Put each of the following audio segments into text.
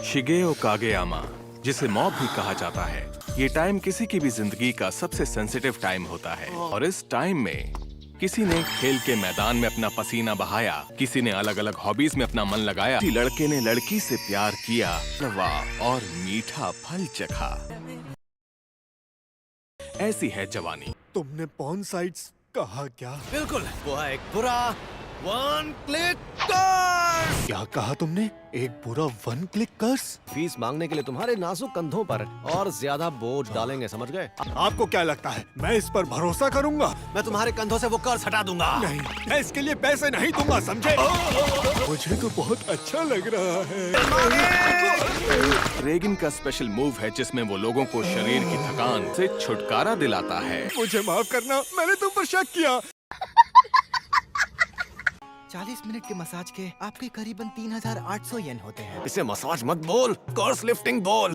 शिगेओ कागेयामा, जिसे मॉब भी कहा जाता है, ये टाइम किसी की भी जिंदगी का सबसे सेंसिटिव टाइम होता है। और इस टाइम में किसी ने खेल के मैदान में अपना पसीना बहाया, किसी ने अलग अलग हॉबीज में अपना मन लगाया, किसी लड़के ने लड़की से प्यार किया और मीठा फल चखा। ऐसी है जवानी। तुमने पॉर्न साइट्स कहा क्या? बिल्कुल, वो है एक बुरा वन क्लिक कर्स। क्या कहा तुमने? एक बुरा वन क्लिक कर्स? फीस मांगने के लिए तुम्हारे नाजुक कंधों पर और ज्यादा बोझ डालेंगे, समझ गए? आपको क्या लगता है मैं इस पर भरोसा करूंगा? मैं तुम्हारे कंधों से वो कर्स हटा दूंगा। नहीं, मैं इसके लिए पैसे नहीं दूंगा, समझे? मुझे तो बहुत अच्छा लग रहा है। रेगिन का स्पेशल मूव है जिसमें वो लोगों को शरीर की थकान से छुटकारा दिलाता है। मुझे माफ करना, मैंने तुम पर शक किया। 40 मिनट के मसाज के आपके करीबन 3800 येन होते हैं। इसे मसाज मत बोल, कर्स लिफ्टिंग बोल।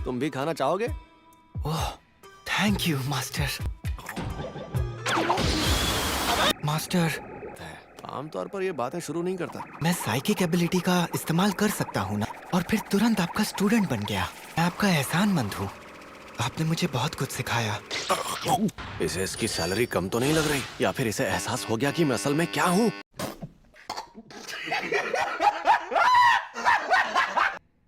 तुम भी खाना चाहोगे? ओह, थैंक यू मास्टर। मास्टर, आमतौर पर ये बातें शुरू नहीं करता। मैं साइकिक एबिलिटी का इस्तेमाल कर सकता हूँ ना, और फिर तुरंत आपका स्टूडेंट बन गया। मैं आपका एहसानमंद हूँ, आपने मुझे बहुत कुछ सिखाया। इसे इसकी सैलरी कम तो नहीं लग रही, या फिर इसे एहसास हो गया कि मैं असल में क्या हूँ?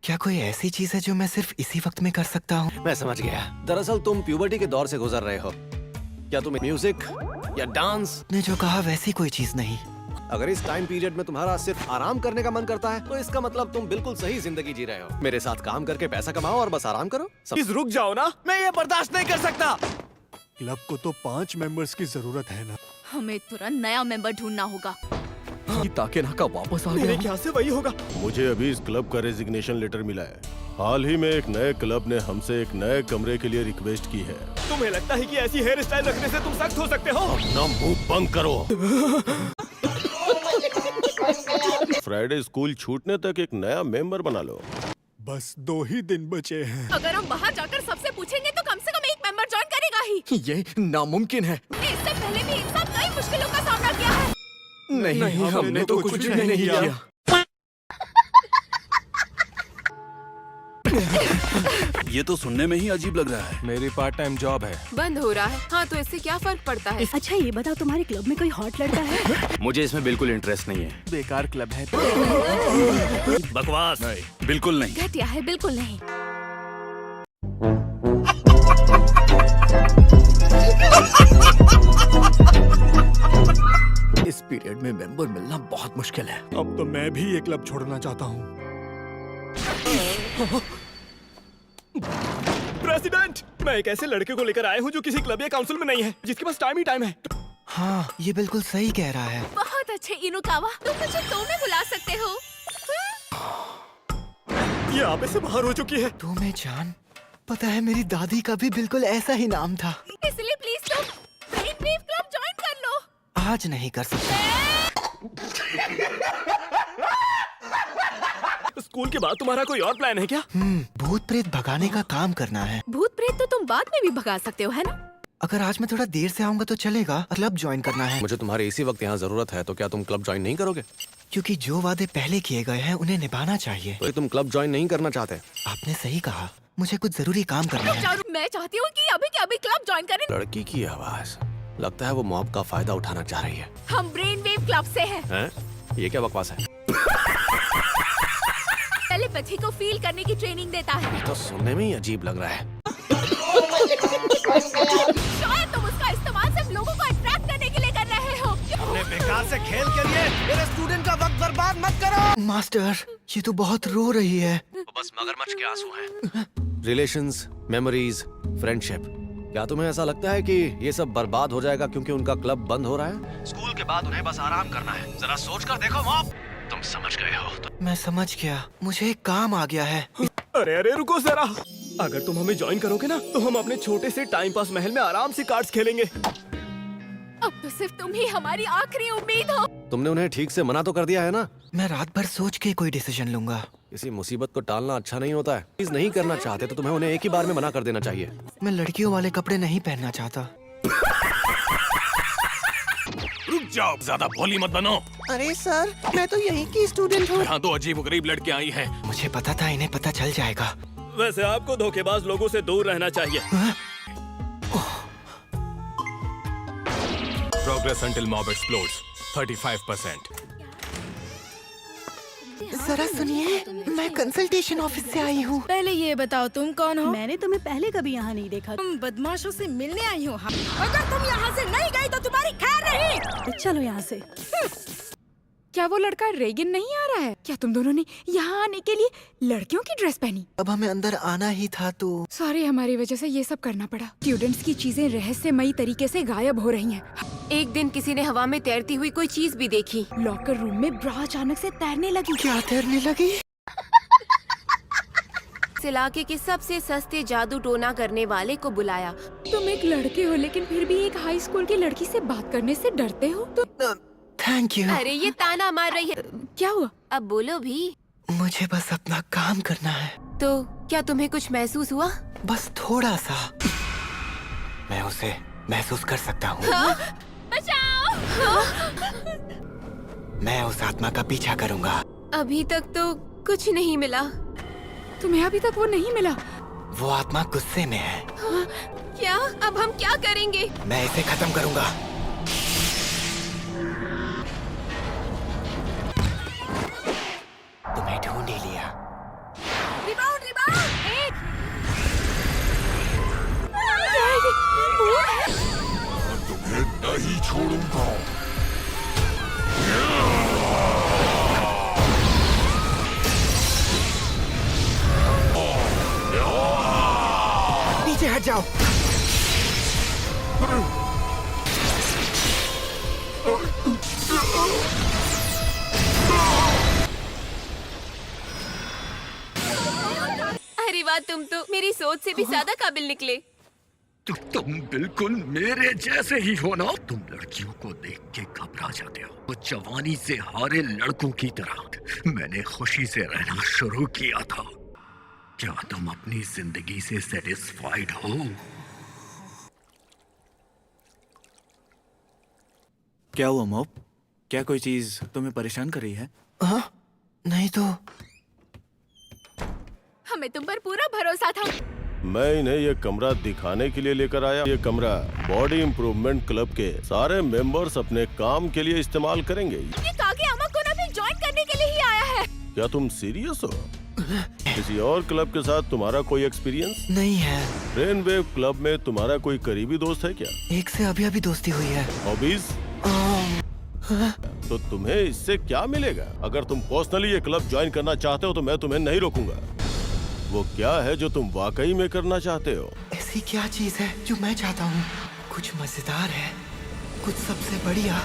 क्या कोई ऐसी चीज है जो मैं सिर्फ इसी वक्त में कर सकता हूँ? मैं समझ गया। दरअसल तुम प्यूबर्टी के दौर से गुजर रहे हो। क्या तुम्हें म्यूजिक या डांस? ने जो कहा वैसी कोई चीज नहीं। अगर इस टाइम पीरियड में तुम्हारा सिर्फ आराम करने का मन करता है, तो इसका मतलब तुम बिल्कुल सही जिंदगी जी रहे हो। मेरे साथ काम करके पैसा कमाओ और बस आराम करो। प्लीज रुक जाओ ना। मैं ये बर्दाश्त नहीं कर सकता। क्लब को तो 5 मेंबर्स की जरूरत है ना। हमें तुरंत नया मेंबर ढूंढना होगा। ताकेनाका वापस आ मेरे ख्याल से वही होगा। मुझे अभी इस क्लब का रेजिग्नेशन लेटर मिला है। हाल ही में एक नए क्लब ने हमसे एक नए कमरे के लिए रिक्वेस्ट की है। तुम्हें लगता है कि ऐसी हेयर स्टाइल रखने से तुम सख्त हो सकते हो? अपना मुंह बंद करो। फ्राइडे स्कूल छूटने तक एक नया मेंबर बना लो। बस 2 ही दिन बचे हैं। अगर हम वहाँ जाकर सबसे पूछेंगे तो कम से कम एक मेंबर ज्वाइन करेगा ही। ये नामुमकिन है। इससे पहले भी एक साथ कई मुश्किलों का सामना किया है। नहीं, हमने तो कुछ भी नहीं किया। ये तो सुनने में ही अजीब लग रहा है। मेरी पार्ट टाइम जॉब है। बंद हो रहा है। हाँ, तो इससे क्या फर्क पड़ता है? अच्छा ये बताओ, तुम्हारे क्लब में कोई हॉट लड़का है? मुझे इसमें बिल्कुल इंटरेस्ट नहीं है। बेकार क्लब है। बकवास। नहीं, बिल्कुल नहीं। घटिया है, बिल्कुल नहीं। इस पीरियड में मेंबर मिलना बहुत मुश्किल है। अब तो मैं भी ये क्लब छोड़ना चाहता हूँ। प्रेसिडेंट, मैं एक ऐसे लड़के को लेकर आया हूँ जो किसी क्लब या काउंसिल में नहीं है, जिसके पास टाइम ही टाइम है। हाँ, ये बिल्कुल सही कह रहा है। बहुत अच्छे इनुकावा, तुम मुझे तोमे बुला सकते हो। ये आपे से बाहर हो चुकी है। तुम्हें जान, पता है मेरी दादी का भी बिल्कुल ऐसा ही नाम था। इसलिए प्लीज तुम ब्रेनवेव क्लब ज्वाइन कर लो। आज नहीं कर सकता। स्कूल के बाद तुम्हारा कोई और प्लान है क्या? भूत प्रेत भगाने का काम करना है। भूत प्रेत तो तुम बाद में भी भगा सकते हो, है ना? अगर आज मैं थोड़ा देर से आऊंगा तो चलेगा। क्लब ज्वाइन करना है। मुझे तुम्हारे इसी वक्त यहाँ जरूरत है, तो क्या तुम क्लब ज्वाइन नहीं करोगे? क्योंकि जो वादे पहले किए गए हैं उन्हें निभाना चाहिए। तो तुम क्लब ज्वाइन नहीं करना चाहते? आपने सही कहा, मुझे कुछ जरूरी काम करना है। मैं चाहती हूँ कि अभी के अभी क्लब ज्वाइन करें। लड़की की आवाज, लगता है वो मॉब का फायदा उठाना चाह रही है। हम ब्रेनवेव क्लब से हैं। हैं? ये क्या बकवास है? टेलीपैथी को फील करने की ट्रेनिंग देता है। ये तो सुनने में ही अजीब लग रहा है। शायद तुम उसका इस्तेमाल सिर्फ लोगों को अट्रैक्ट करने के लिए कर रहे हो। अपने बेकार से खेल के लिए मेरे स्टूडेंट का वक्त बर्बाद मत करो। मास्टर, ये तो बहुत रो रही है। तो बस मगरमच्छ के आंसू हैं। रिलेशंस, मेमोरीज, फ्रेंडशिप, क्या तुम्हें ऐसा लगता है कि ये सब बर्बाद हो जाएगा क्योंकि उनका क्लब बंद हो रहा है? स्कूल के बाद उन्हें बस आराम करना है। जरा सोच कर देखो मॉम, तुम समझ गए हो तो। मैं समझ गया, मुझे एक काम आ गया है। अरे अरे रुको जरा। अगर तुम हमें ज्वाइन करोगे ना, तो हम अपने छोटे से टाइम पास महल में आराम से कार्ड्स खेलेंगे। अब तो सिर्फ तुम ही हमारी आखिरी उम्मीद हो। तुमने उन्हें ठीक से मना तो कर दिया है ना? मैं रात भर सोच के कोई डिसीजन लूंगा। किसी मुसीबत को टालना अच्छा नहीं होता है। चीज नहीं करना चाहते तो तुम्हें उन्हें एक ही बार में मना कर देना चाहिए। मैं लड़कियों वाले कपड़े नहीं पहनना चाहता। रुक जाओ, ज्यादा भोली मत बनो। अरे सर, मैं तो यहीं की स्टूडेंट हूँ। यहाँ तो अजीबोगरीब लड़कियां आई हैं। मुझे पता था इन्हें पता चल जाएगा। वैसे आपको धोखेबाज लोगों से दूर रहना चाहिए। Progress until mob explodes 35%. जरा सुनिए, मैं कंसल्टेशन ऑफिस से आई हूँ। पहले ये बताओ तुम कौन हो? मैंने तुम्हें पहले कभी यहाँ नहीं देखा। तुम बदमाशों से मिलने आई हो। अगर तुम यहाँ से नहीं गई तो तुम्हारी खैर नहीं। चलो यहाँ से। क्या वो लड़का रेगिन नहीं आ रहा है? क्या तुम दोनों ने यहाँ आने के लिए लड़कियों की ड्रेस पहनी? अब हमें अंदर आना ही था तो। सॉरी, हमारी वजह से ये सब करना पड़ा। स्टूडेंट्स की चीजें रहस्यमयी तरीके से गायब हो रही हैं। एक दिन किसी ने हवा में तैरती हुई कोई चीज भी देखी। लॉकर रूम में ब्रा अचानक से तैरने लगी। क्या तैरने लगी? इस इलाके के सबसे सस्ते जादू टोना करने वाले को बुलाया। तुम एक लड़के हो लेकिन फिर भी एक हाई स्कूल की लड़की से बात करने से डरते हो? तो थैंक यू। अरे ये ताना मार रही है। क्या हुआ? अब बोलो भी। मुझे बस अपना काम करना है। तो क्या तुम्हें कुछ महसूस हुआ? बस थोड़ा सा। मैं उसे महसूस कर सकता हूँ। मैं उस आत्मा का पीछा करूँगा। अभी तक तो कुछ नहीं मिला। तुम्हें अभी तक वो नहीं मिला? वो आत्मा गुस्से में है। क्या? अब हम क्या करेंगे? मैं इसे खत्म करूँगा। तुम्हें ढूंढ ही लिया। Rebound, rebound! तुम्हें नहीं छोड़ूंगा। पीछे हट जाओ। अरे वाह, तुम तो मेरी सोच से भी ज्यादा काबिल निकले। तुम बिल्कुल मेरे जैसे ही हो ना। तुम लड़कियों को देख के घबरा जाते हो, वो जवानी से हारे लड़कों की तरह। मैंने खुशी से रहना शुरू किया था। क्या तुम अपनी जिंदगी से सेटिस्फाइड हो? क्या हुआ मॉब? क्या कोई चीज तुम्हें परेशान कर रही है? हाँ? नहीं तो। हमें तुम पर पूरा भरोसा था। मैं इन्हें ये कमरा दिखाने के लिए लेकर आया। ये कमरा बॉडी इम्प्रूवमेंट क्लब के सारे मेंबर्स अपने काम के लिए इस्तेमाल करेंगे। ये कागेयामा को ना भी ज्वाइन करने के लिए ही आया है। क्या तुम सीरियस हो? किसी और क्लब के साथ तुम्हारा कोई एक्सपीरियंस नहीं है। ब्रेन वेव क्लब में तुम्हारा कोई करीबी दोस्त है क्या? एक से अभी अभी दोस्ती हुई है। हॉबीज? तो तुम्हें इससे क्या मिलेगा? अगर तुम पर्सनली ये क्लब ज्वाइन करना चाहते हो तो मैं तुम्हें नहीं रोकूंगा। वो क्या है जो तुम वाकई में करना चाहते हो? ऐसी क्या चीज है जो मैं चाहता हूँ? कुछ मजेदार है, कुछ सबसे बढ़िया।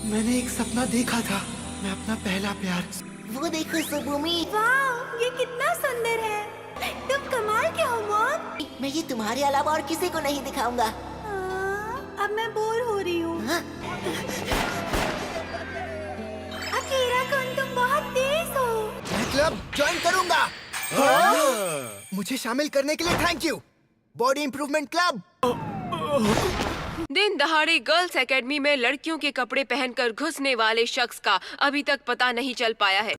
मैंने एक सपना देखा था, मैं अपना पहला प्यार। वो देखो सुबुमी। वाह, ये कितना सुंदर है। तुम कमाल के हो मॉम। मैं ये तुम्हारे अलावा और किसी को नहीं दिखाऊंगा। अब मैं बोर हो रही हूँ। अकेला कौन, तुम बहुत तेज हो। मैं क्लब ज्वाइन करूंगा। मुझे शामिल करने के लिए thank you. Body improvement club. दिन दहाड़े गर्ल्स एकेडमी में लड़कियों के कपड़े पहनकर घुसने वाले शख्स का अभी तक पता नहीं चल पाया है।